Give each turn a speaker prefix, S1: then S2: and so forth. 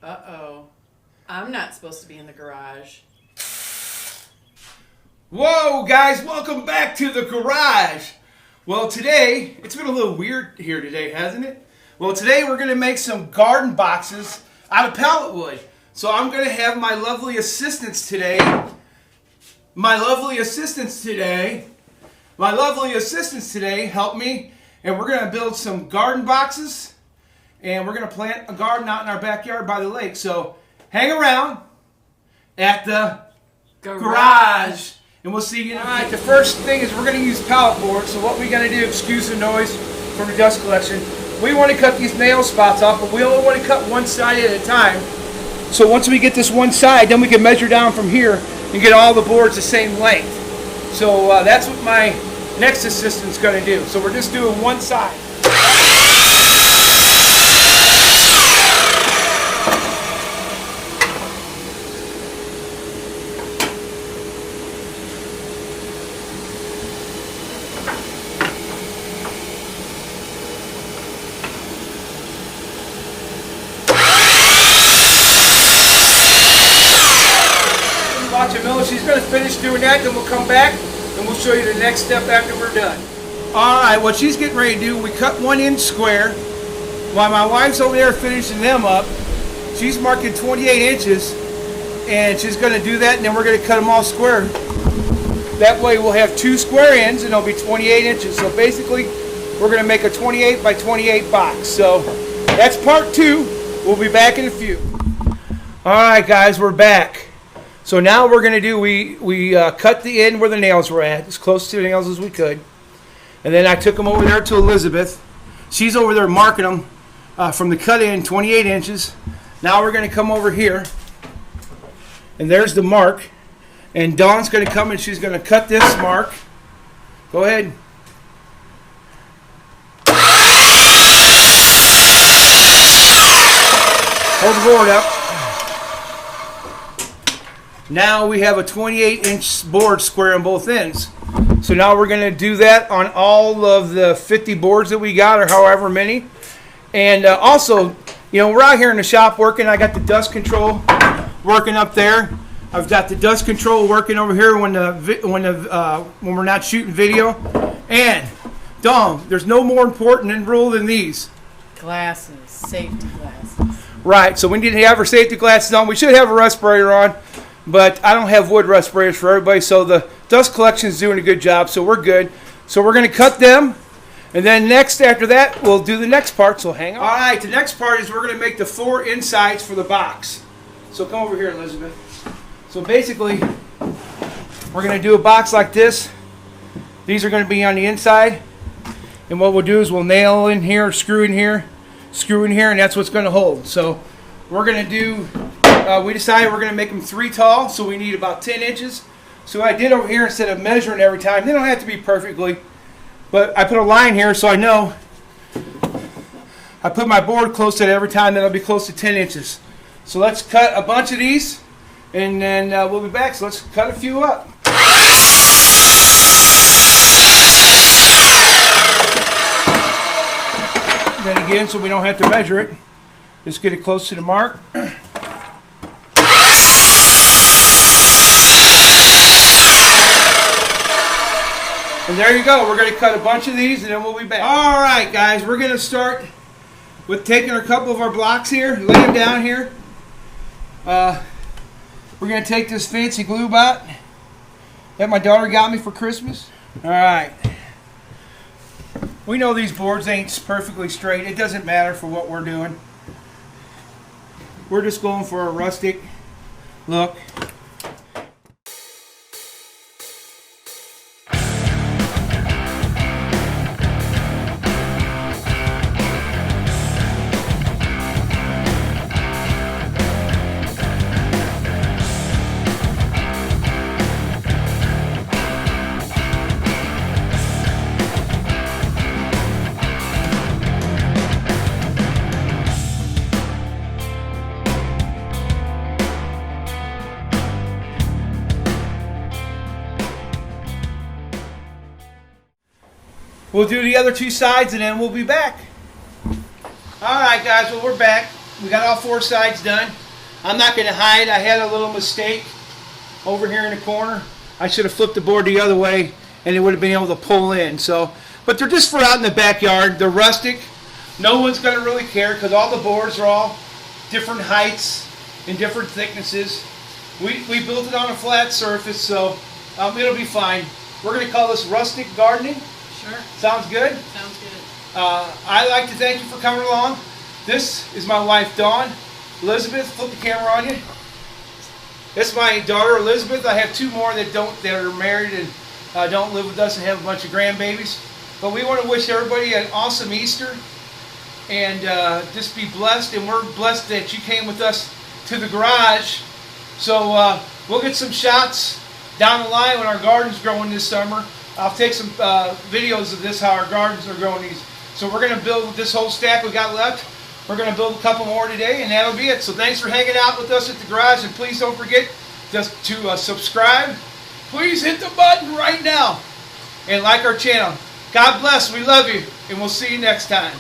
S1: Uh-oh. I'm not supposed to be in the garage.
S2: Whoa, guys, welcome back to the garage. Well, today, it's been a little weird here today, hasn't it? Well, today we're going to make some garden boxes out of pallet wood. So I'm going to have my lovely assistants today help me, and we're going to build some garden boxes, and we're going to plant a garden out in our backyard by the lake. So hang around at the garage. And we'll see you. All right, the first thing is we're going to use pallet board. So what we're going to do, excuse the noise from the dust collection, we want to cut these nail spots off, but we only want to cut one side at a time. So once we get this one side, then we can measure down from here and get all the boards the same length. So that's what my next assistant's going to do. So we're just doing one side. Watch it, Miller. She's going to finish doing that, then we'll come back and we'll show you the next step after we're done. Alright, what she's getting ready to do, we cut 1 inch square while my wife's over there finishing them up. She's marking 28 inches and she's going to do that, and then we're going to cut them all square. That way we'll have 2 square ends and it'll be 28 inches. So basically we're going to make a 28 by 28 box. So that's part 2. We'll be back in a few. Alright guys, we're back. So now we're going to do, we cut the end where the nails were at, as close to the nails as we could. And then I took them over there to Elizabeth. She's over there marking them from the cut end, 28 inches. Now we're going to come over here. And there's the mark. And Dawn's going to come and she's going to cut this mark. Go ahead. Hold the board up. Now we have a 28 inch board square on both ends. So now we're going to do that on all of the 50 boards that we got, or however many. And also, you know, we're out here in the shop working. I got the dust control working up there. I've got the dust control working over here when we're not shooting video. And Dom, there's no more important rule than these.
S1: Glasses, safety glasses.
S2: Right, so we need to have our safety glasses on. We should have a respirator on. But I don't have wood respirators for everybody, so the dust collection is doing a good job, so we're good. So we're going to cut them, and then next, after that, we'll do the next part, so hang on. All right, the next part is we're going to make the 4 insides for the box. So come over here, Elizabeth. So basically, we're going to do a box like this. These are going to be on the inside, and what we'll do is we'll nail in here, screw in here, and that's what's going to hold. So we're going to do... we decided we're going to make them 3 tall, so we need about 10 inches. So what I did over here, instead of measuring every time, they don't have to be perfectly, but I put a line here so I know I put my board close to it every time, that'll be close to 10 inches. So let's cut a bunch of these, and then we'll be back. So let's cut a few up. Then again, so we don't have to measure it, just get it close to the mark. And there you go. We're going to cut a bunch of these and then we'll be back. All right, guys. We're going to start with taking a couple of our blocks here, lay them down here. We're going to take this fancy glue bot that my daughter got me for Christmas. All right. We know these boards ain't perfectly straight. It doesn't matter for what we're doing. We're just going for a rustic look. We'll do the other 2 sides and then we'll be back. Alright guys, well we're back. We got all 4 sides done. I'm not going to hide. I had a little mistake over here in the corner. I should have flipped the board the other way, and it would have been able to pull in. So, but they're just for out in the backyard. They're rustic. No one's going to really care because all the boards are all different heights and different thicknesses. We built it on a flat surface, so it'll be fine. We're going to call this rustic gardening.
S1: Sure.
S2: Sounds good?
S1: Sounds good.
S2: I'd like to thank you for coming along. This is my wife, Dawn. Elizabeth, flip the camera on you. This is my daughter, Elizabeth. I have 2 more that are married and don't live with us and have a bunch of grandbabies. But we want to wish everybody an awesome Easter and just be blessed. And we're blessed that you came with us to the garage. So we'll get some shots down the line when our garden's growing this summer. I'll take some videos of this, how our gardens are growing these. So we're going to build this whole stack we got left. We're going to build a couple more today, and that'll be it. So thanks for hanging out with us at the garage, and please don't forget to subscribe. Please hit the button right now and like our channel. God bless. We love you, and we'll see you next time.